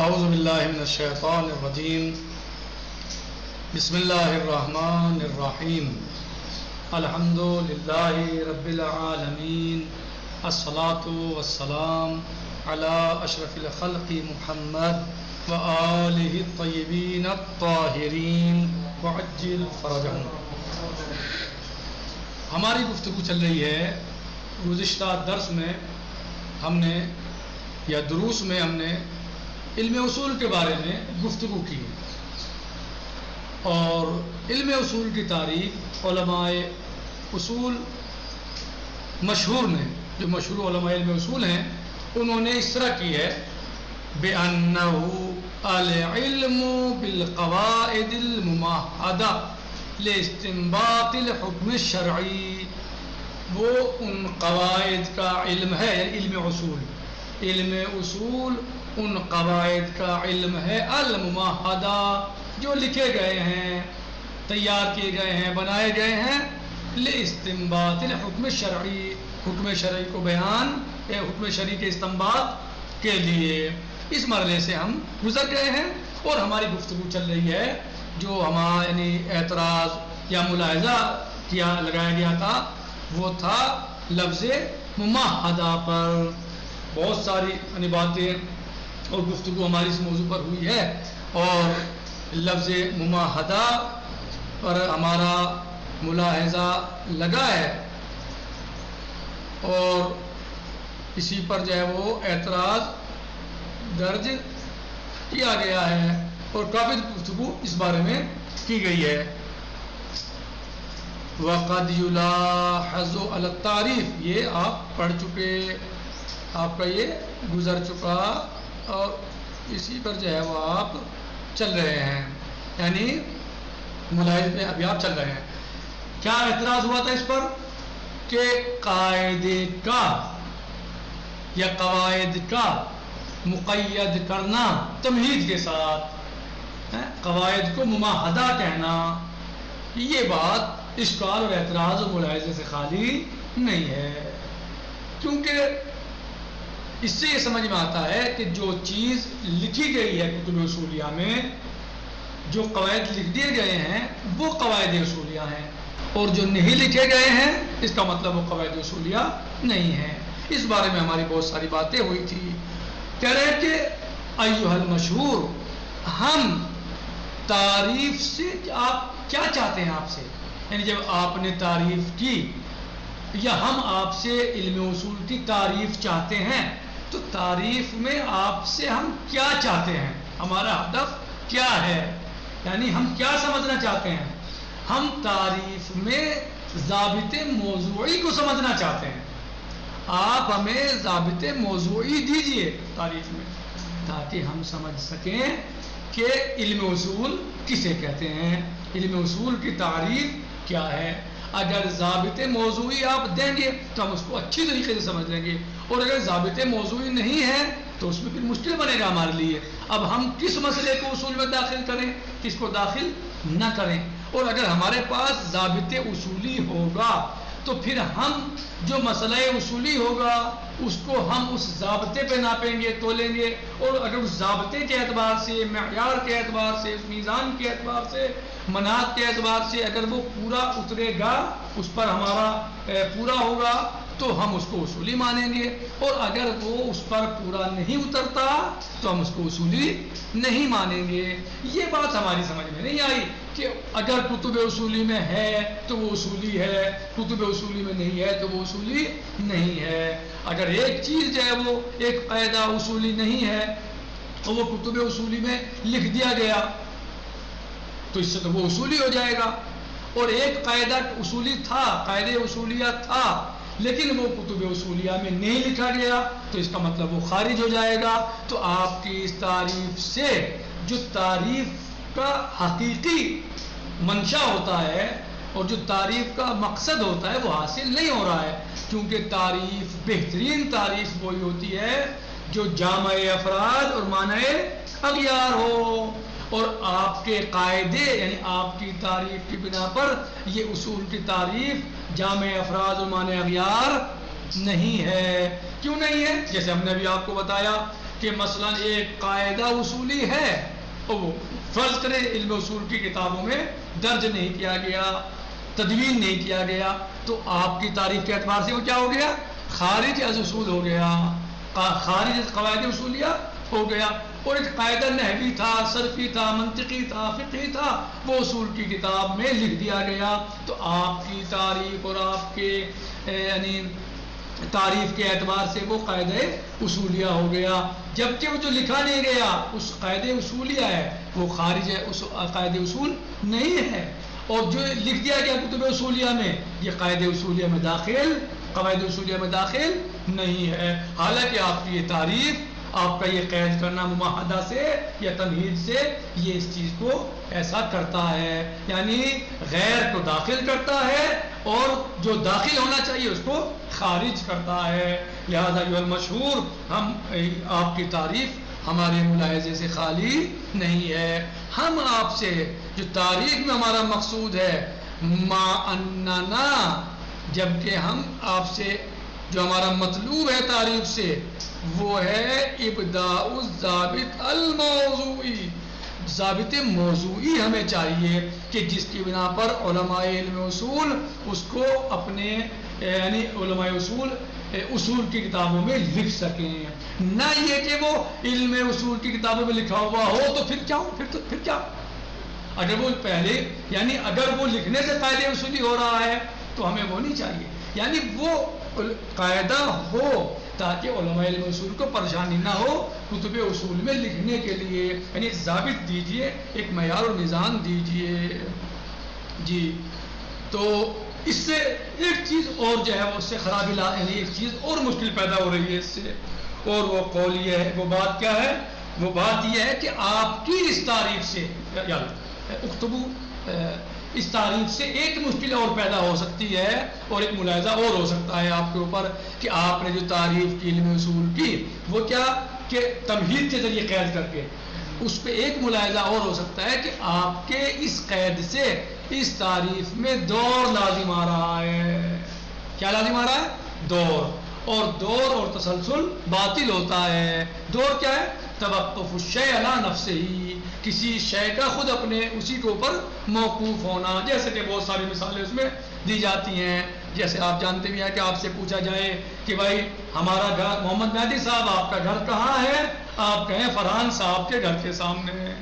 اعوذ باللہ من الشیطان الرجیم بسم اللہ الرحمن الرحیم الحمد للہ رب العالمین الصلاة والسلام علی اشرف الخلق محمد وآلہ الطیبین الطاہرین وعجل فرجہم۔ ہماری گفتگو چل رہی ہے، گزشتہ درس میں ہم نے یا دروس میں ہم نے علم اصول کے بارے میں گفتگو کی، اور علم اصول کی تعریف علماء اصول مشہور نے، جو مشہور علماء علم اصول ہیں، انہوں نے اس طرح کی ہے بِأَنَّهُ الْعِلْمُ بِالْقَوَائِدِ الْمُمَهَّدَةِ لِاسْتِنبَاطِ الْحُكْمِ الشَّرْعِي، وہ ان قواعد کا علم ہے، یعنی علم اصول، علم اصول ان قواعد کا علم ہے الممہدہ، جو لکھے گئے ہیں، تیار کیے گئے ہیں، بنائے گئے ہیں لاستنباط الحکم شرعی، حکم شرعی کو بیان، حکم شرعی کے استنباط کے لیے۔ اس مرحلے سے ہم گزر گئے ہیں اور ہماری گفتگو چل رہی ہے جو ہمارا یعنی اعتراض یا ملاحظہ لگایا گیا تھا، وہ تھا لفظ ممہدہ پر۔ بہت ساری یعنی باتیں اور گفتگو ہماری اس موضوع پر ہوئی ہے، اور لفظ ممہدہ پر ہمارا ملاحظہ لگا ہے، اور اسی پر جو ہے وہ اعتراض درج کیا گیا ہے، اور کافی گفتگو اس بارے میں کی گئی ہے۔ وَقَدْ يُلَاحَظُ عَلَى التَّعْرِيف، یہ آپ پڑھ چکے، آپ کا یہ گزر چکا، اور اسی پر جو ہے وہ آپ چل رہے ہیں، یعنی ملاحظ میں ابھی آپ چل رہے ہیں۔ کیا اعتراض ہوا تھا اس پر کہ قاعدے کا یا قواعد کا مقید کرنا تمہید کے ساتھ، قواعد کو ممہدہ کہنا، یہ بات اشکال اور اعتراض اور ملاحظے سے خالی نہیں ہے، کیونکہ اس سے یہ سمجھ میں آتا ہے کہ جو چیز لکھی گئی ہے کتب اصولیہ میں، جو قواعد لکھ دیے گئے ہیں وہ قواعد اصولیہ ہیں، اور جو نہیں لکھے گئے ہیں اس کا مطلب وہ قواعد اصولیہ نہیں ہیں۔ اس بارے میں ہماری بہت ساری باتیں ہوئی تھی۔ کہہ رہے ہیں کہ ایھا المشہور، ہم تعریف سے آپ کیا چاہتے ہیں، آپ سے یعنی جب آپ نے تعریف کی یا ہم آپ سے علم اصول کی تعریف چاہتے ہیں، تو تعریف میں آپ سے ہم کیا چاہتے ہیں، ہمارا ہدف کیا ہے، یعنی ہم کیا سمجھنا چاہتے ہیں۔ ہم تعریف میں ضابط موضوعی کو سمجھنا چاہتے ہیں۔ آپ ہمیں ضابط موضوعی دیجئے تعریف میں، تاکہ ہم سمجھ سکیں کہ علم اصول کسے کہتے ہیں، علم اصول کی تعریف کیا ہے۔ اگر ضابط موضوعی آپ دیں گے تو ہم اس کو اچھی طریقے سے سمجھ لیں گے، اور اگر ضابط موضوعی نہیں ہے تو اس میں پھر مشکل بنے گا ہمارے لیے۔ اب ہم کس مسئلے کو اصول میں داخل کریں، کس کو داخل نہ کریں، اور اگر ہمارے پاس ضابط اصولی ہوگا تو پھر ہم جو مسئلہ اصولی ہوگا اس کو ہم اس ضابطے پہ ناپیں گے، تولیں گے، اور اگر اس ضابطے کے اعتبار سے، معیار کے اعتبار سے، اس میزان کے اعتبار سے، مناط کے اعتبار سے اگر وہ پورا اترے گا، اس پر ہمارا پورا ہوگا تو ہم اس کو اصولی مانیں گے، اور اگر وہ اس پر پورا نہیں اترتا تو ہم اس کو اصولی نہیں مانیں گے۔ یہ بات ہماری سمجھ میں نہیں آئی کہ اگر کتب اصولی میں ہے تو وہ اصولی ہے، کتب اصولی میں نہیں ہے تو وہ اصولی نہیں ہے۔ اگر ایک چیز جو ہے وہ ایک قاعدہ اصولی نہیں ہے اور وہ کتب اصولی میں لکھ دیا گیا تو اس سے تو وہ اصولی ہو جائے گا، اور ایک قاعدہ اصولی تھا، قاعدہ اصولیہ تھا، لیکن وہ کتب اصولیہ میں نہیں لکھا گیا تو اس کا مطلب وہ خارج ہو جائے گا۔ تو آپ کی اس تعریف سے جو تعریف کا حقیقی منشا ہوتا ہے اور جو تعریف کا مقصد ہوتا ہے وہ حاصل نہیں ہو رہا ہے، کیونکہ تعریف، بہترین تعریف وہی ہوتی ہے جو جامع افراد اور معنی اغیار ہو، اور آپ کے قاعدے یعنی آپ کی تعریف کی بنا پر یہ اصول کی تعریف جامع افراد اور معنی اغیار نہیں ہے۔ کیوں نہیں ہے؟ جیسے ہم نے ابھی آپ کو بتایا کہ مثلا ایک قاعدہ اصولی ہے اور وہ فرض کرے علم اصول کی کتابوں میں درج نہیں کیا گیا، تدوین نہیں کیا گیا، تو آپ کی تعریف کے اعتبار سے وہ کیا ہو گیا؟ خارج از اصول ہو گیا، خارج از قواعد اصولیہ ہو گیا۔ اور ایک قاعدہ نحوی تھا، صرفی تھا، منطقی تھا، فقہی تھا، وہ اصول کی کتاب میں لکھ دیا گیا، تو آپ کی تعریف اور آپ کے یعنی تعریف کے اعتبار سے وہ قاعدہ اصولیہ ہو گیا۔ جبکہ وہ جو لکھا نہیں گیا اس قاعدہ اصولیہ ہے، وہ خارج ہے، اس قاعدہ اصول نہیں ہے۔ اور جو لکھ دیا گیا کتب اصولیہ میں، یہ قاعدہ اصولیہ میں داخل، قواعد اصولیہ میں داخل نہیں ہے۔ حالانکہ آپ کی یہ تعریف، آپ کا یہ قید کرنا مماحدہ سے یا تمہید سے، یہ اس چیز کو ایسا کرتا ہے، یعنی غیر کو داخل کرتا ہے اور جو داخل ہونا چاہیے اس کو خارج کرتا ہے۔ لہذا یہ المشہور، ہم آپ کی تعریف ہمارے ملاحظے سے خالی نہیں ہے۔ ہم آپ سے جو تعریف میں ہمارا مقصود ہے ما اننا، جبکہ ہم آپ سے جو ہمارا مطلوب ہے تعریف سے وہ ہے ابداء الضابط الموضوعی، ضابط موضوعی ہمیں چاہیے کہ جس کی بنا پر علماء علم اصول اس کو اپنے یعنی علماء اصول کی کتابوں میں لکھ سکیں، نہ یہ کہ وہ علم اصول کی کتابوں میں لکھا ہوا ہو تو پھر کیا اگر وہ پہلے یعنی اگر وہ لکھنے سے قاعدہ اصولی ہو رہا ہے تو ہمیں وہ نہیں چاہیے، یعنی وہ قاعدہ ہو تاکہ علماء علم اصول کو پریشانی نہ ہو کتب اصول میں لکھنے کے لیے، یعنی ایک ضابط دیجئے، ایک معیار و نظام دیجئے۔ جی تو اس سے ایک چیز اور جو ہے وہ اس سے خرابی یعنی ایک چیز اور مشکل پیدا ہو رہی ہے اس سے، اور وہ قول یہ ہے، وہ بات کیا ہے؟ وہ بات یہ ہے کہ آپ کی اس تعریف سے اکتبو اس تعریف سے ایک مشکل اور پیدا ہو سکتی ہے اور ایک ملاحظہ اور ہو سکتا ہے آپ کے اوپر کہ آپ نے جو تعریف کی علم اصول کی وہ کیا کہ تمہید کے ذریعے قید کر کے، اس پہ ایک ملاحظہ اور ہو سکتا ہے کہ آپ کے اس قید سے اس تعریف میں دور لازم آ رہا ہے۔ کیا لازم آ رہا ہے؟ دور اور تسلسل باطل ہوتا ہے۔ دور کیا ہے؟ توقف الشیء علی نفسہ ہی، کسی شے کا خود اپنے اسی کے اوپر موقوف ہونا، جیسے کہ بہت ساری مثالیں اس میں دی جاتی ہیں۔ جیسے آپ جانتے بھی ہیں کہ آپ سے پوچھا جائے کہ بھائی ہمارا گھر محمد مہدی صاحب آپ کا گھر کہاں ہے؟ آپ کہیں فرحان صاحب کے گھر کے سامنے۔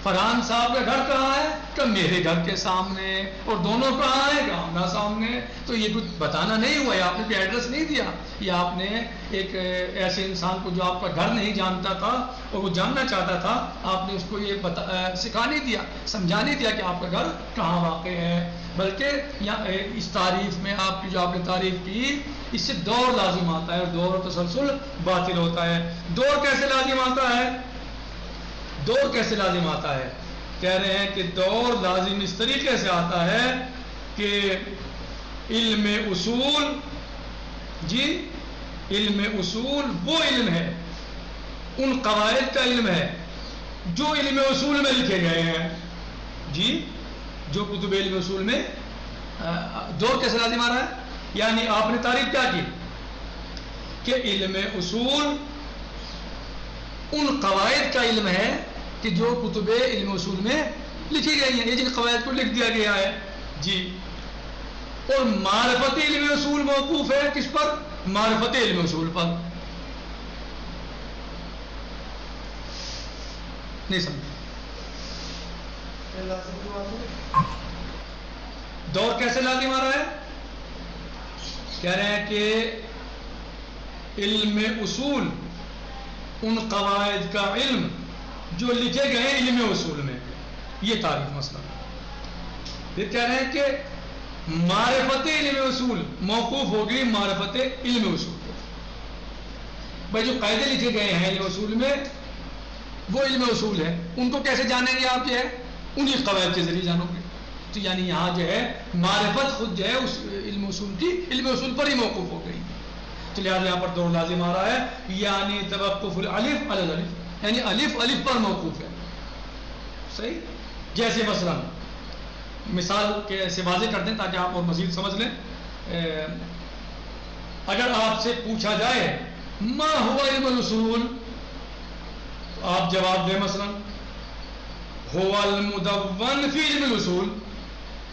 فرحان صاحب کا گھر کہاں ہے؟ کہ میرے گھر کے سامنے، اور دونوں کہاں ہیں؟ کہ آمنا سامنے۔ تو یہ کچھ بتانا نہیں ہوا، آپ نے کوئی ایڈریس نہیں دیا، یہ آپ نے ایک ایسے انسان کو جو آپ کا گھر نہیں جانتا تھا اور وہ جاننا چاہتا تھا، آپ نے اس کو یہ سکھا نہیں دیا، سمجھا نہیں دیا کہ آپ کا گھر کہاں واقع ہے، بلکہ اس تعریف میں آپ کی جو آپ نے تعریف کی اس سے دور لازم آتا ہے اور دور و تسلسل باطل ہوتا ہے۔ دور کیسے لازم آتا ہے؟ دور کیسے لازم آتا ہے؟ کہہ رہے ہیں کہ دور لازم اس طریقے سے آتا ہے کہ علم اصول، جی علم اصول وہ علم ہے، ان قواعد کا علم ہے جو علم اصول میں لکھے گئے ہیں، جی جو کتب علم اصول میں۔ دور کیسے لازم آ رہا ہے؟ یعنی آپ نے تعریف کیا کی کہ علم اصول ان قواعد کا علم ہے کہ جو کتب علم اصول میں لکھی گئی ہیں، یہ جن قواعد کو لکھ دیا گیا ہے، جی۔ اور معرفت علم اصول موقوف ہے کس پر؟ معرفت علم اصول پر۔ نہیں سمجھ؟ دور کیسے لازم آ رہا ہے؟ کہہ رہے ہیں کہ علم اصول ان قواعد کا علم جو لکھے گئے ہیں علم اصول میں، یہ تعریف مسئلہ۔ پھر کہہ رہے ہیں کہ معرفت علم اصول موقوف ہوگی معرفت علم اصول پر۔ بھائی جو قاعدے لکھے گئے ہیں علم اصول میں وہ علم اصول ہے، ان کو کیسے جانیں گے آپ؟ جو ہے انہی قواعد کے ذریعے جانو گے۔ تو یعنی یہاں جو ہے معرفت خود جو ہے اس علم اصول کی علم اصول پر ہی موقوف ہو گئی، تو لہٰذا یہاں پر دور لازم آ رہا ہے، یعنی توقف الالف علی الالف، یعنی الف الف پر موقوف ہے، صحیح؟ جیسے مثلا مثال کے سے واضح کر دیں تاکہ آپ اور مزید سمجھ لیں۔ اگر آپ سے پوچھا جائے ما ہوا علم الاصول، آپ جواب دیں مثلا هو المدون فی علم الاصول.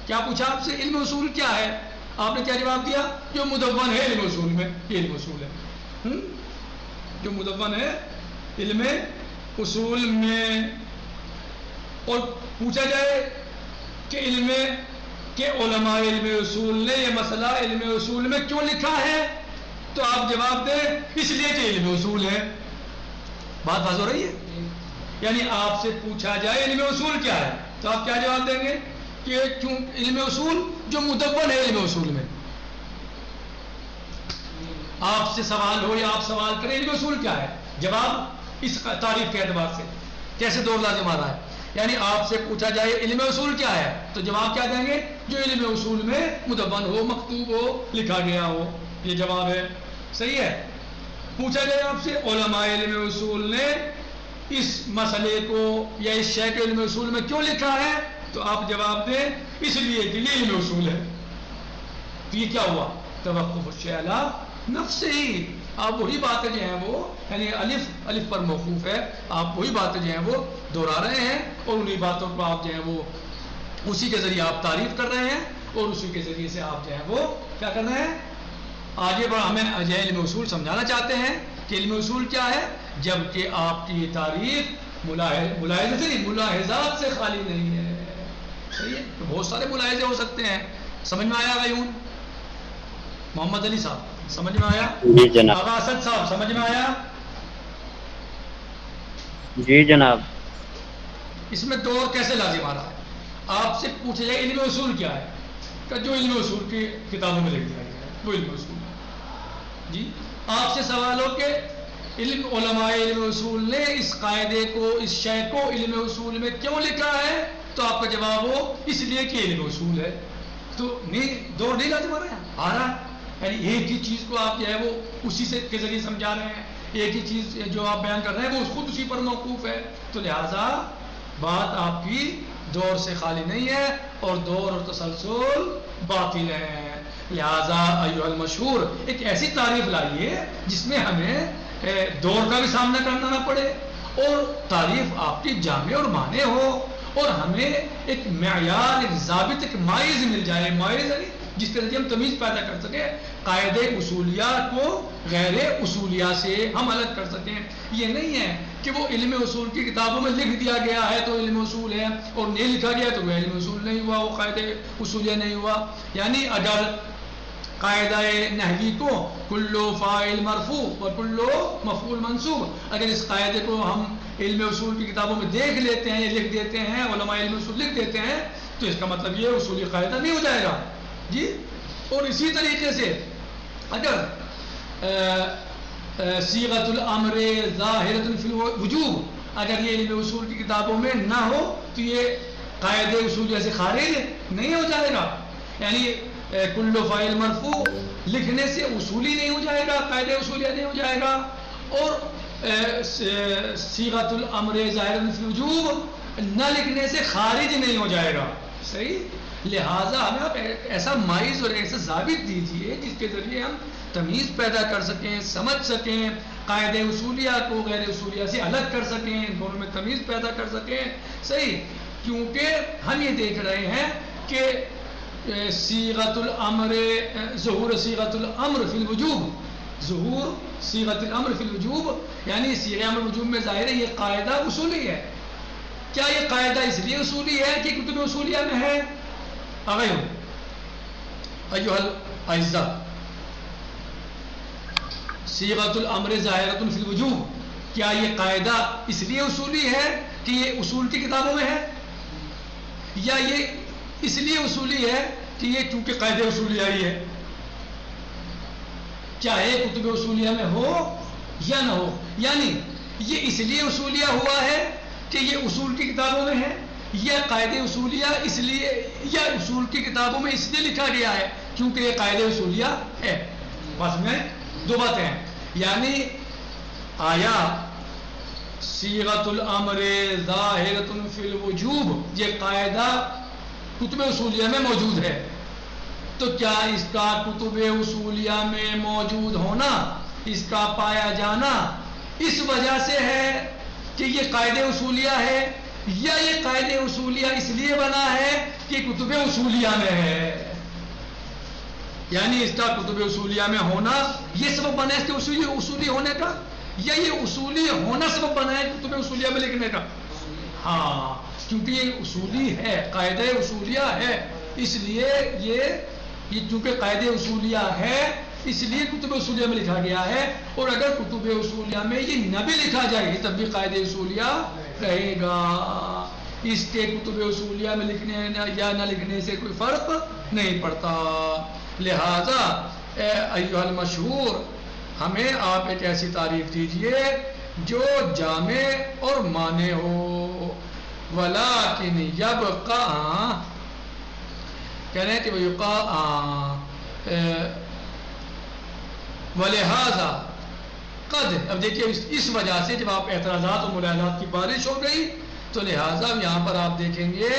کیا پوچھا آپ سے؟ علم اصول کیا ہے؟ آپ نے کیا جواب دیا؟ جو مدون ہے علم اصول میں. یہ علم اصول ہے، جو مدون ہے علم اصول میں. اور پوچھا جائے کہ علماء علم اصول نے یہ مسئلہ علم اصول میں کیوں لکھا ہے، تو آپ جواب دیں اس لیے کہ علم اصول ہے. بات واضح ہو رہی ہے؟ یعنی آپ سے پوچھا جائے علم اصول کیا ہے تو آپ کیا جواب دیں گے کہ کیوں علم اصول جو مدون ہے علم اصول میں. آپ سے سوال ہو یا آپ سوال کریں علم اصول کیا ہے، جواب اس تعریف کے اعتبار سے کیسے دور لازم آ رہا ہے. یعنی آپ سے پوچھا جائے علم اصول کیا ہے تو جواب کیا دیں گے؟ جو علم اصول میں مدون ہو، مکتوب ہو، لکھا گیا ہو. یہ جواب ہے. صحیح ہے. پوچھا جائے آپ سے علماء علم اصول نے اس مسئلے کو یا اس شے کے علم اصول میں کیوں لکھا ہے تو آپ جواب دیں اس لیے کہ یہ علم اصول ہے. تو یہ کیا ہوا؟ توقف الشیء علی نفسہ. آپ وہی باتیں جو ہیں وہ یعنی الف پر موقوف ہے، آپ وہی باتیں جو ہیں وہ دہرا رہے ہیں اور انہی باتوں کو آپ جو ہیں وہ اسی کے ذریعے آپ تعریف کر رہے ہیں اور اسی کے ذریعے سے آپ جو ہیں وہ کیا کر رہے ہیں آگے بڑھ ہمیں علم اصول سمجھانا چاہتے ہیں کہ علم اصول کیا ہے، جبکہ آپ کی یہ تعریف ملاحظے سے نہیں ملاحظات سے خالی نہیں ہے. صحیح ہے. تو بہت سارے ملاحظے ہو سکتے ہیں. سمجھ میں آیا غیون؟ محمد علی صاحب سمجھ میں آیا؟ جی جناب. آغا اسد صاحب سمجھ میں آیا؟ جی جناب. اس میں دور کیسے لازم آ رہا ہے؟ آپ سے پوچھا جائے علم اصول کیا ہے کہ جو علم اصول کی کتابوں میں لکھ دیا گیا ہے وہ علم اصول ہے. جی آپ سے سوال ہو کہ علماء علم اصول نے اس قاعدے کو اس شے کو علم اصول میں کیوں لکھا ہے تو آپ کا جواب ہو اس لیے کہ علم اصول ہے. تو نہیں دور نہیں لازم آ رہا ہے. یعنی ایک ہی چیز کو آپ جو ہے وہ اسی سے کے ذریعے سمجھا رہے ہیں. ایک ہی چیز جو آپ بیان کر رہے ہیں وہ خود اسی پر موقوف ہے. تو لہذا بات آپ کی دور سے خالی نہیں ہے اور دور اور تسلسل باطل ہے. لہذا ایھا المشہور ایک ایسی تعریف لائیے جس میں ہمیں دور کا بھی سامنا کرنا نہ پڑے اور تعریف آپ کی جامع اور معنی ہو اور ہمیں ایک معیار ایک ضابط ایک مائز مل جائے. مائز یعنی جس کے ذریعے ہم تمیز پیدا کر سکیں، قاعدے اصولیہ کو غیر اصولیہ سے ہم الگ کر سکیں. یہ نہیں ہے کہ وہ علم اصول کی کتابوں میں لکھ دیا گیا ہے تو علم اصول ہے اور نہیں لکھا گیا تو وہ علم اصول نہیں ہوا، وہ قاعدے اصولیہ نہیں ہوا. یعنی اگر قاعدہ نحوی کو کلو فاعل مرفوع اور کلو مفعول منصوب، اگر اس قاعدے کو ہم علم اصول کی کتابوں میں دیکھ لیتے ہیں یا لکھ دیتے ہیں، علماء علم اصول لکھ دیتے ہیں تو اس کا مطلب یہ اصولی قاعدہ نہیں ہو جائے گا. جی اور اسی طریقے سے اگر صیغۃ الامر ظاہرۃ فی الوجوب اگر یہ علم اصول کی کتابوں میں نہ ہو تو یہ قاعدے اصولیہ سے خارج نہیں ہو جائے گا. یعنی کل فاعل مرفوع لکھنے سے اصولی نہیں ہو جائے گا، قاعدے اصولیہ نہیں ہو جائے گا. اور صیغۃ الامر ظاہرۃ فی الوجوب نہ لکھنے سے خارج نہیں ہو جائے گا. صحیح. لہٰذا ہمیں آپ ایسا مائز اور ایسا ضابط دیجیے جس کے ذریعے ہم تمیز پیدا کر سکیں، سمجھ سکیں، قاعدے اصولیہ کو غیر اصولیہ سے الگ کر سکیں، دونوں میں تمیز پیدا کر سکیں. صحیح. کیونکہ ہم یہ دیکھ رہے ہیں کہ صیغۃ الامر ظہور صیغۃ الامر فی الوجوب، ظہور صیغۃ الامر فی الوجوب یعنی صیغہ امر وجوب میں ظاہر ہے یہ قاعدہ اصولی ہے. کیا یہ قاعدہ اس لیے اصولی ہے کہ کتب اصولیہ میں ہے؟ ایھا الاعزاء صیغۃ الامر ظاہرۃ فی الوجوب، کیا یہ قاعدہ اس لیے اصولی ہے کہ یہ اصول کی کتابوں میں ہے یا یہ اس لیے اصولی ہے کہ یہ چونکہ قاعدے اصولیہ ہی ہے؟ چاہے کتب اصولیہ میں ہو یا نہ ہو. یعنی یہ اس لیے اصولیہ ہوا ہے کہ یہ اصول کی کتابوں میں ہے یا قاعدے اصولیہ اس لیے یا اصول کی کتابوں میں اس لیے لکھا گیا ہے کیونکہ یہ قاعدے اصولیہ ہے. بس میں دو باتیں ہیں. یعنی آیا صیغۃ الامر ظاہرۃ فی الوجوب یہ قاعدہ کتب اصولیہ میں موجود ہے تو کیا اس کا کتب اصولیہ میں موجود ہونا، اس کا پایا جانا اس وجہ سے ہے کہ یہ قاعدہ اصولیہ ہے یا یہ قاعدہ اصولیہ اس لیے بنا ہے کہ کتب اصولیہ میں ہے، یعنی اس کا کتب اصولیہ میں ہونا یہ سبب بنا ہے اس کے اصولی ہونے کا، یا یہ اصولی ہونا سبب بنا ہے کتب اصولیہ میں لکھنے کا؟ ہاں، کیونکہ یہ اصولی ہے، قاعدہ اصولیہ ہے، اس لیے یہ چونکہ قاعدہ اصولیہ ہے اس لیے کتب اصولیہ میں لکھا گیا ہے، اور اگر کتب اصولیہ میں یہ نہ بھی لکھا جائے تب بھی قاعدہ اصولیہ رہے گا، اس کے کتب اصولیہ میں لکھنے یا نہ لکھنے سے کوئی فرق نہیں پڑتا۔ لہذا اے ایھا المشہور، ہمیں آپ ایک ایسی تعریف دیجئے جو جامع اور مانع ہو، ولیکن یبقى، کہہ رہے ہیں کہ ولہذا قد، اب دیکھیے اس وجہ سے جب آپ اعتراضات اور ملاحظات کی بارش ہو گئی تو لہذا یہاں پر آپ دیکھیں گے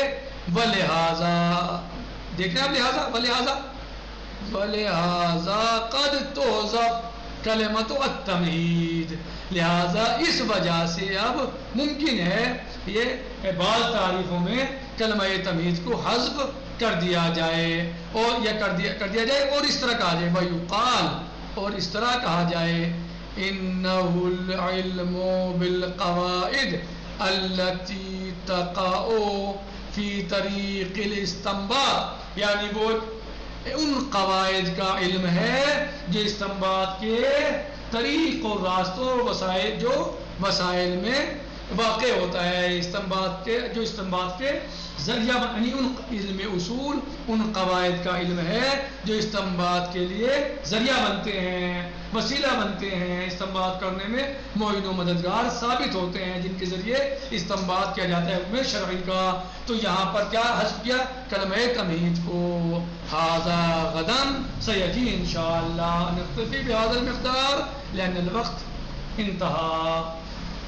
ولہذا، دیکھ رہے ہیں آپ لہذا ولہذا قد تحذف کلمۃ التمہید، لہذا اس وجہ سے اب ممکن ہے یہ بعض تعریفوں میں کلمہ تمہید کو حذف کر دیا جائے، اور یا کر دیا جائے اور اس طرح کہا جائے ویقال، اور اس طرح کہا جائے انہ العلم بالقواعد التي تقع فی طریق الاستنباط، یعنی وہ ان قواعد کا علم ہے جو استنباط کے طریق اور راستوں اور وسائل، جو وسائل میں واقع ہوتا ہے، استنباط کے ذریعہ، یعنی ان علم اصول، ان قواعد کا علم ہے جو استنباط کے لیے ذریعہ بنتے ہیں، وسیلہ بنتے ہیں، استنباط کرنے میں معین و مددگار ثابت ہوتے ہیں، جن کے ذریعے استنباط کیا جاتا ہے حکم شرعی کا۔ تو یہاں پر کیا حذف کیا؟ کلمہ تمہید کو۔ ھذا غدا سیأتی انشاءاللہ، نکتفی بہذا المقدار لأن الوقت انتہا،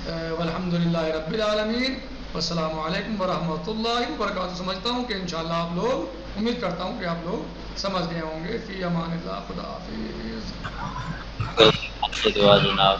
والحمد للہ رب العالمین، والسلام علیکم ورحمۃ اللہ وبرکاتہ۔ سمجھتا ہوں کہ انشاءاللہ آپ لوگ، امید کرتا ہوں کہ آپ لوگ سمجھ گئے ہوں گے۔ فی امان اللہ، خدا حافظ۔ دعا جناب۔